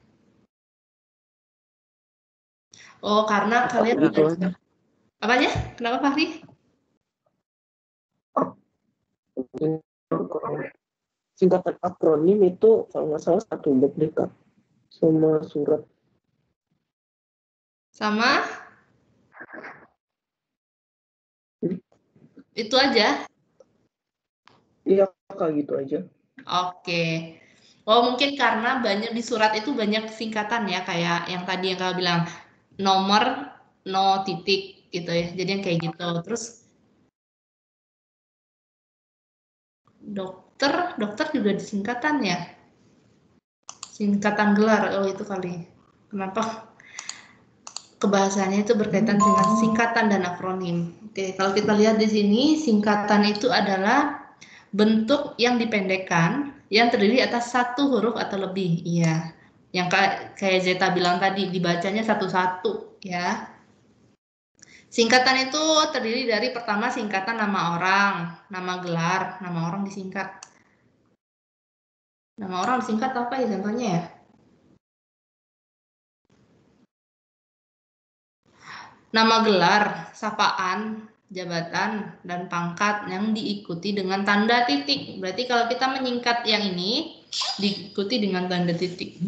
Oh, karena kalian gitu belajar. Apanya? Kenapa, Fahri? Singkatan akronim itu kalau nggak salah satu bab deh, Kak. Sama surat. Sama? Itu aja? Iya, Kak, gitu aja. Oke. Oh, mungkin karena banyak di surat itu banyak singkatan ya, kayak yang tadi yang kau bilang nomor, no titik gitu ya. Jadi yang kayak gitu. Terus dokter juga disingkatan ya. Singkatan gelar, oh itu kali. Kenapa? Kebahasannya itu berkaitan dengan singkatan dan akronim. Oke, kalau kita lihat di sini, singkatan itu adalah bentuk yang dipendekkan yang terdiri atas satu huruf atau lebih. Iya. Yang kayak Zeta bilang tadi, dibacanya satu-satu ya. Singkatan itu terdiri dari pertama singkatan nama orang, nama gelar, nama orang disingkat. Nama orang disingkat apa ya contohnya ya? Nama gelar, sapaan, jabatan, dan pangkat yang diikuti dengan tanda titik. Berarti kalau kita menyingkat yang ini, diikuti dengan tanda titik.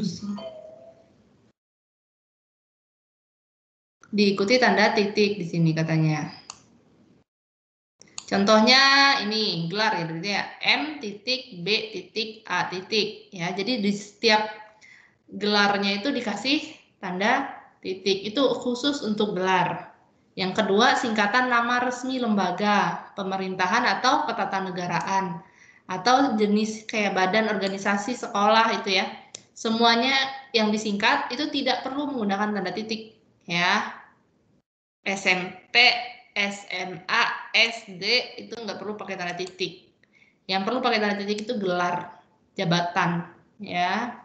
Diikuti tanda titik di sini katanya. Contohnya ini gelar ya, berarti ya M titik B titik A titik ya. Jadi di setiap gelarnya itu dikasih tanda titik. Itu khusus untuk gelar. Yang kedua, singkatan nama resmi lembaga, pemerintahan atau ketatanegaraan atau jenis kayak badan organisasi sekolah itu ya. Semuanya yang disingkat itu tidak perlu menggunakan tanda titik ya. SMP, SMA, SD itu nggak perlu pakai tanda titik. Yang perlu pakai tanda titik itu gelar, jabatan, ya.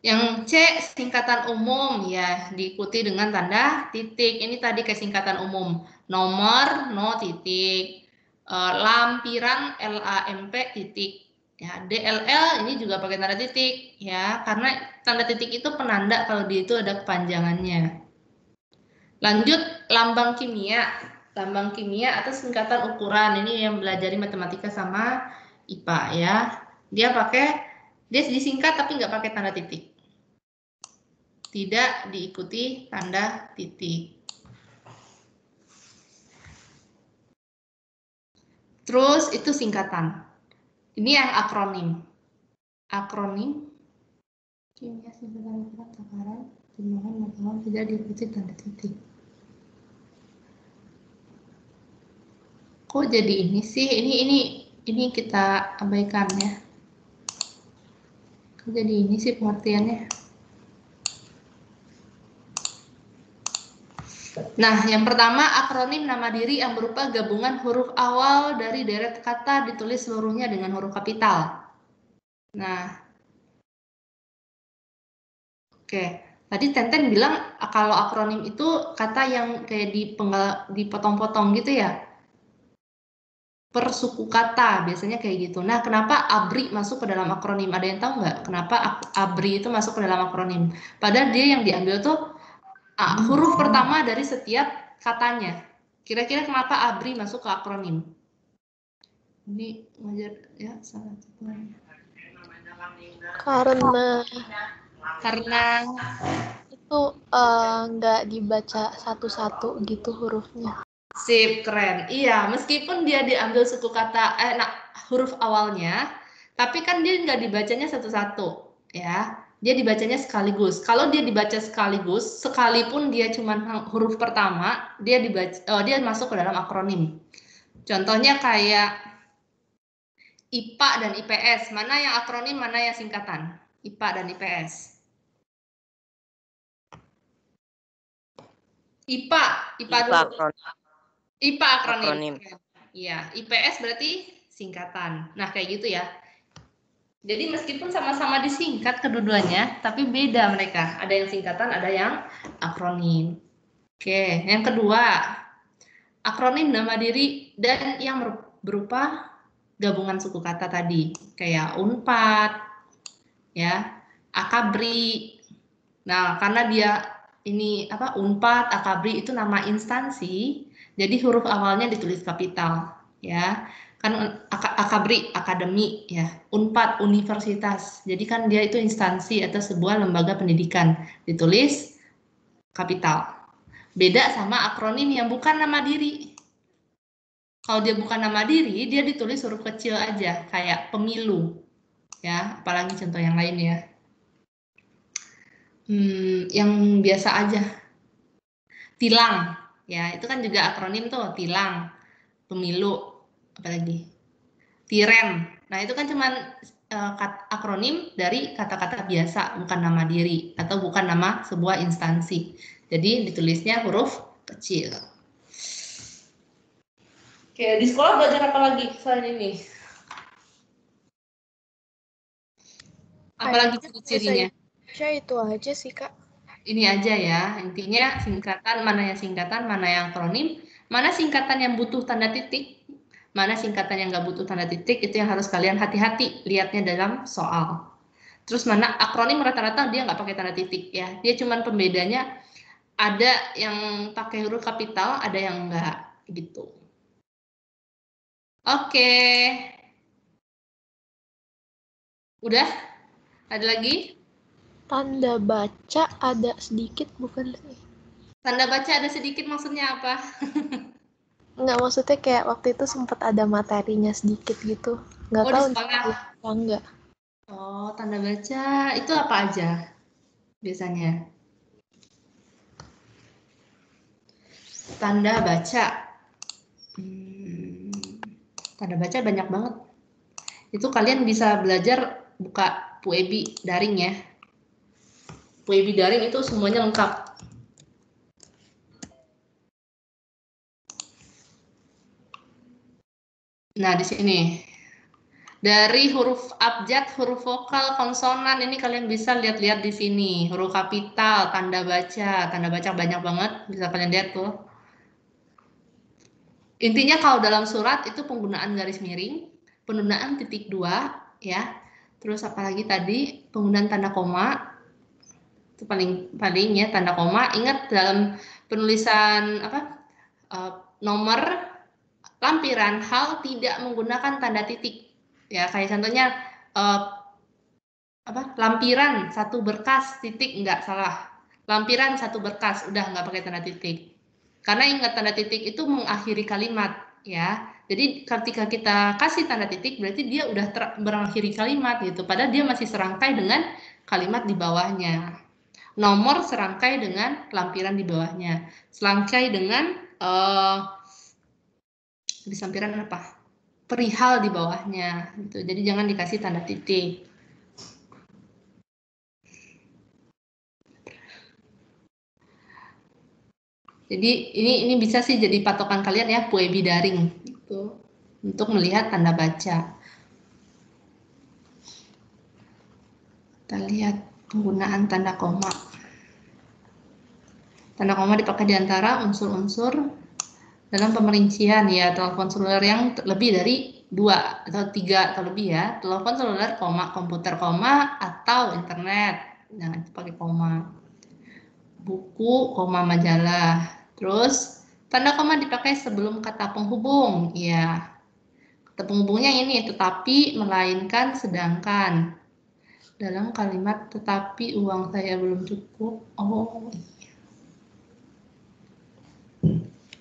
Yang C, singkatan umum, ya diikuti dengan tanda titik. Ini tadi kayak singkatan umum, nomor, no titik, lampiran, LAMP titik. Ya, DLL ini juga pakai tanda titik, ya, karena tanda titik itu penanda kalau dia itu ada kepanjangannya. Lanjut, lambang kimia. Lambang kimia atau singkatan ukuran. Ini yang belajar matematika sama IPA ya. Dia disingkat tapi nggak pakai tanda titik. Tidak diikuti tanda titik. Terus itu singkatan. Ini yang akronim. Akronim. Kimia, singkatan ukuran, takaran, jumlahan, makanan tidak diikuti tanda titik. Kok jadi ini sih? Ini kita abaikan ya. Kok jadi ini sih pengertiannya? Nah, yang pertama akronim nama diri yang berupa gabungan huruf awal dari deret kata ditulis seluruhnya dengan huruf kapital. Nah, oke. Tadi Tenten bilang kalau akronim itu kata yang kayak dipotong-potong gitu ya? per suku kata, biasanya kayak gitu. Nah, kenapa ABRI masuk ke dalam akronim? Ada yang tahu nggak kenapa ABRI itu masuk ke dalam akronim? Padahal dia yang diambil tuh huruf pertama dari setiap katanya. Kira-kira kenapa ABRI masuk ke akronim? Ini ngajar ya salah satunya. Karena itu nggak dibaca satu-satu gitu hurufnya. Sip, keren. Iya, meskipun dia diambil suku kata, huruf awalnya, tapi kan dia nggak dibacanya satu-satu, ya. Dia dibacanya sekaligus. Kalau dia dibaca sekaligus, sekalipun dia cuma huruf pertama, dia dia masuk ke dalam akronim. Contohnya kayak IPA dan IPS. Mana yang akronim, mana yang singkatan? IPA dan IPS. IPA dulu. IPA akronim. Iya, IPS berarti singkatan. Nah, kayak gitu ya. Jadi meskipun sama-sama disingkat keduanya, tapi beda mereka. Ada yang singkatan, ada yang akronim. Oke, yang kedua, akronim nama diri dan yang berupa gabungan suku kata tadi, kayak UNPAD, ya, AKABRI. Nah, karena dia ini UNPAD, AKABRI itu nama instansi, jadi huruf awalnya ditulis kapital, ya. Kan AKABRI akademi, ya. UNPAD universitas. Jadi kan dia itu instansi atau sebuah lembaga pendidikan, ditulis kapital. Beda sama akronim yang bukan nama diri. Kalau dia bukan nama diri, dia ditulis huruf kecil aja, kayak pemilu, ya. Apalagi contoh yang lain ya. Yang biasa aja. Tilang, ya itu kan juga akronim tuh, tilang, pemilu, apalagi tiren. Nah itu kan cuman akronim dari kata-kata biasa, bukan nama diri atau bukan nama sebuah instansi. Jadi ditulisnya huruf kecil. Oke, di sekolah belajar apa lagi selain ini? Apalagi ciri-cirinya? Itu aja sih, Kak. Ini aja ya, intinya singkatan, mana yang singkatan, mana yang akronim, mana singkatan yang butuh tanda titik, mana singkatan yang nggak butuh tanda titik, itu yang harus kalian hati-hati lihatnya dalam soal. Terus mana akronim rata-rata dia nggak pakai tanda titik ya, dia cuman pembedanya ada yang pakai huruf kapital, ada yang enggak gitu. Oke. Udah? Ada lagi? Tanda baca ada sedikit bukan sih? Tanda baca ada sedikit maksudnya apa? Enggak, maksudnya kayak waktu itu sempat ada materinya sedikit gitu. Nggak tahu apa enggak. Oh, tanda baca itu apa aja biasanya? Tanda baca. Tanda baca banyak banget. Itu kalian bisa belajar buka Puebi daring ya. Puebi daring itu semuanya lengkap. Nah, di sini. Dari huruf abjad, huruf vokal, konsonan, ini kalian bisa lihat-lihat di sini. Huruf kapital, tanda baca banyak banget, bisa kalian lihat tuh. Intinya kalau dalam surat itu penggunaan garis miring, penggunaan titik 2, ya. Terus apalagi tadi, penggunaan tanda koma, itu paling ya, tanda koma. Ingat dalam penulisan nomor lampiran hal tidak menggunakan tanda titik. Ya, kayak contohnya lampiran satu berkas titik, enggak salah. Lampiran satu berkas udah enggak pakai tanda titik. Karena ingat tanda titik itu mengakhiri kalimat ya. Jadi ketika kita kasih tanda titik berarti dia udah berakhiri kalimat gitu. Padahal dia masih serangkai dengan kalimat di bawahnya. Nomor serangkai dengan lampiran di bawahnya. Serangkai dengan di lampiran apa? Perihal di bawahnya gitu. Jadi jangan dikasih tanda titik. Jadi ini bisa sih jadi patokan kalian ya, Puebi daring gitu, untuk melihat tanda baca. Kita lihat penggunaan tanda koma. Tanda koma dipakai di antara unsur-unsur Dalam pemerincian ya, telepon seluler yang lebih dari 2 atau 3 atau lebih ya. Telepon seluler, koma, komputer, koma, atau internet. Nah, itu pakai koma. Buku, koma, majalah. Terus, tanda koma dipakai sebelum kata penghubung. Ya, kata penghubungnya ini, tetapi, melainkan, sedangkan. Dalam kalimat, tetapi uang saya belum cukup. Oh,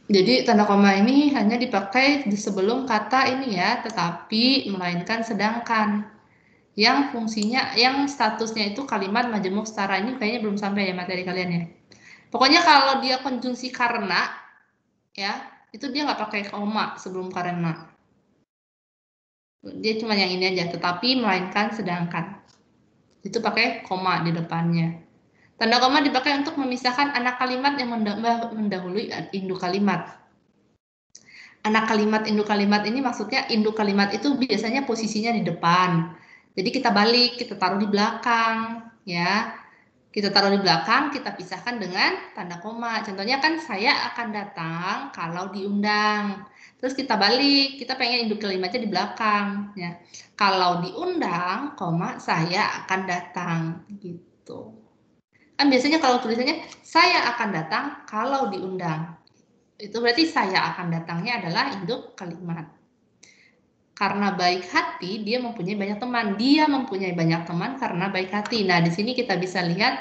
jadi tanda koma ini hanya dipakai di sebelum kata ini ya, tetapi, melainkan, sedangkan. Yang fungsinya, yang statusnya itu kalimat majemuk setara. Ini kayaknya belum sampai ya materi kalian ya. Pokoknya kalau dia konjungsi karena, ya, itu dia nggak pakai koma sebelum karena. Dia cuma yang ini aja, tetapi, melainkan, sedangkan. Itu pakai koma di depannya. Tanda koma dipakai untuk memisahkan anak kalimat yang mendahului induk kalimat. Anak kalimat, induk kalimat ini maksudnya induk kalimat itu biasanya posisinya di depan. Jadi kita balik, kita taruh di belakang, ya. Kita taruh di belakang, kita pisahkan dengan tanda koma. Contohnya kan saya akan datang kalau diundang. Terus kita balik, kita pengen induk kalimatnya di belakang, ya. Kalau diundang, koma, saya akan datang, gitu. Kan biasanya kalau tulisannya saya akan datang kalau diundang. Itu berarti saya akan datangnya adalah induk kalimat. Karena baik hati, dia mempunyai banyak teman. Dia mempunyai banyak teman karena baik hati. Nah, di sini kita bisa lihat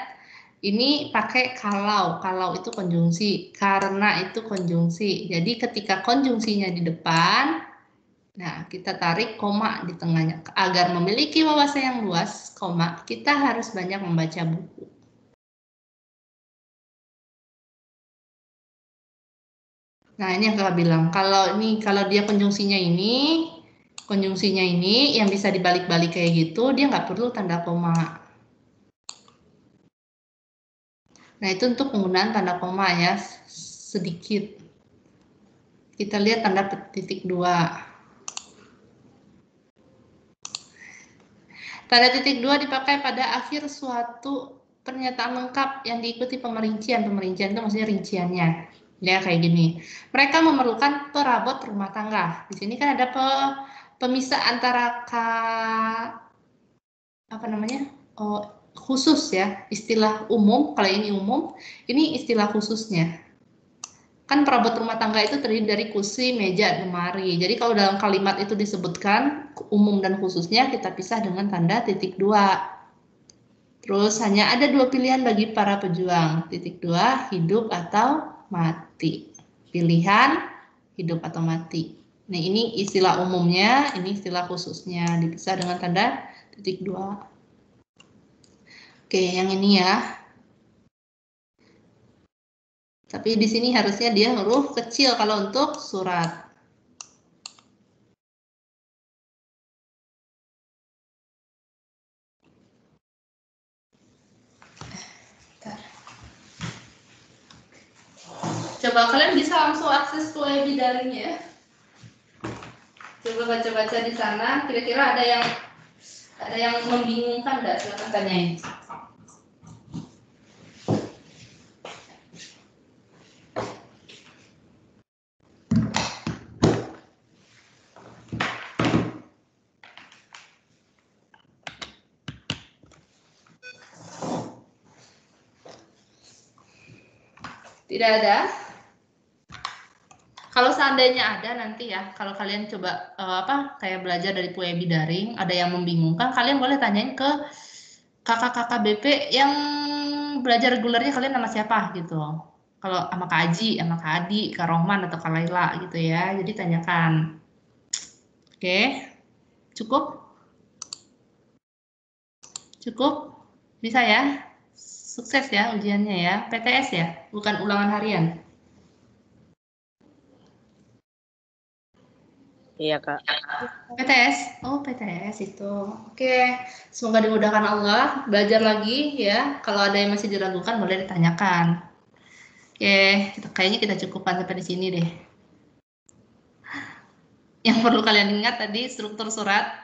ini pakai kalau. Kalau itu konjungsi, karena itu konjungsi. Jadi ketika konjungsinya di depan, nah kita tarik koma di tengahnya. Agar memiliki wawasan yang luas, koma, kita harus banyak membaca buku. Nah, ini yang kakak bilang. Kalau dia konjungsinya ini yang bisa dibalik-balik kayak gitu, dia nggak perlu tanda koma. Nah, itu untuk penggunaan tanda koma ya, sedikit. Kita lihat tanda titik 2. Tanda titik 2 dipakai pada akhir suatu pernyataan lengkap yang diikuti pemerincian. Pemerincian itu maksudnya rinciannya. Ya, kayak gini. Mereka memerlukan perabot rumah tangga. Di sini kan ada pemisah antara khusus ya, istilah umum. Kalau ini umum, ini istilah khususnya. Kan perabot rumah tangga itu terdiri dari kursi, meja, lemari. Jadi kalau dalam kalimat itu disebutkan umum dan khususnya, kita pisah dengan tanda titik 2. Terus hanya ada 2 pilihan bagi para pejuang. Titik 2, hidup atau mati. Pilihan, hidup atau mati. Nah, ini istilah umumnya, ini istilah khususnya. Dipisah dengan tanda titik 2. Oke, yang ini ya. Tapi di sini harusnya dia huruf kecil kalau untuk surat. Coba kalian bisa langsung akses ke WebI daring ya. Coba baca-baca di sana. Kira-kira ada yang membingungkan nggak? Silakan tanyain. Tidak ada? Kalau seandainya ada nanti ya, kalau kalian coba kayak belajar dari WebI daring, ada yang membingungkan, kalian boleh tanyain ke kakak-kakak BP yang belajar regulernya kalian nama siapa gitu. Kalau sama Kak Aji, sama Kak Adi, Kak Rohman atau Kak Laila gitu ya. Jadi tanyakan. Oke. Cukup? Cukup? Bisa ya? Sukses ya ujiannya ya. PTS ya, bukan ulangan harian. Iya, Kak. PTS? Oh, PTS itu. Oke, semoga dimudahkan Allah. Belajar lagi ya. Kalau ada yang masih diragukan, boleh ditanyakan. Oke, kayaknya kita cukupkan sampai di sini deh. Yang perlu kalian ingat tadi struktur surat.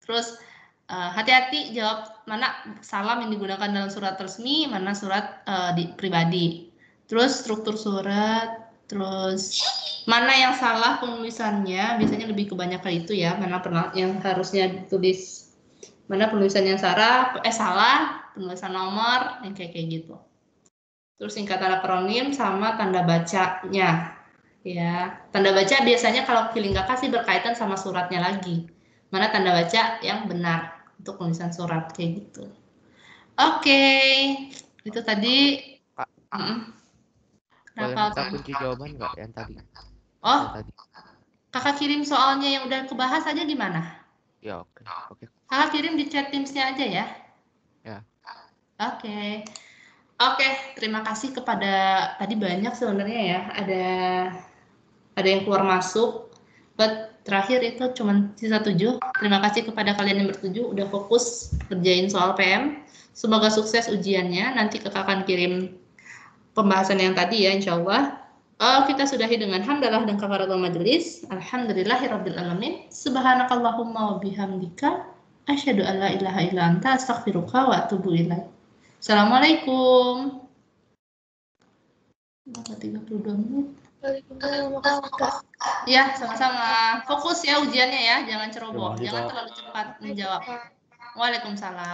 Terus hati-hati jawab mana salam yang digunakan dalam surat resmi, mana surat pribadi. Terus struktur surat, Terus mana yang salah penulisannya, biasanya lebih kebanyakan itu ya, mana yang harusnya ditulis, mana penulisan yang salah, penulisan nomor, yang kayak gitu. Terus singkatan akronim sama tanda bacanya. Ya, tanda baca biasanya kalau Kili nggak kasih berkaitan sama suratnya lagi. Mana tanda baca yang benar untuk penulisan surat kayak gitu. Oke, itu tadi. Kak, boleh Kenapa, minta Kak? kunci jawaban nggak yang tadi? Oh, Yang tadi. Kakak kirim soalnya yang udah kebahas aja gimana? Ya, oke. Kakak kirim di chat Teams-nya aja ya. Ya. Oke. Oke, terima kasih kepada tadi banyak sebenarnya ya. Ada yang keluar masuk. But terakhir itu cuma sisa 7. Terima kasih kepada kalian yang bertujuh udah fokus kerjain soal PM. Semoga sukses ujiannya. Nanti kakak akan kirim pembahasan yang tadi ya, insya Allah. Kita sudahi dengan hamdalah dan kafaratul majelis. Alhamdulillahirrabbilalamin. Subhanakallahumma wa bihamdika. Asyhadu an la ilaha illa anta astaghfiruka wa atubu ilaik. Assalamualaikum. 32 menit. Waalaikumsalam, makasih Kak. Ya, sama-sama. Fokus ya ujiannya ya, jangan ceroboh. Terima kasih, Jangan Kak. terlalu cepat menjawab. Waalaikumsalam.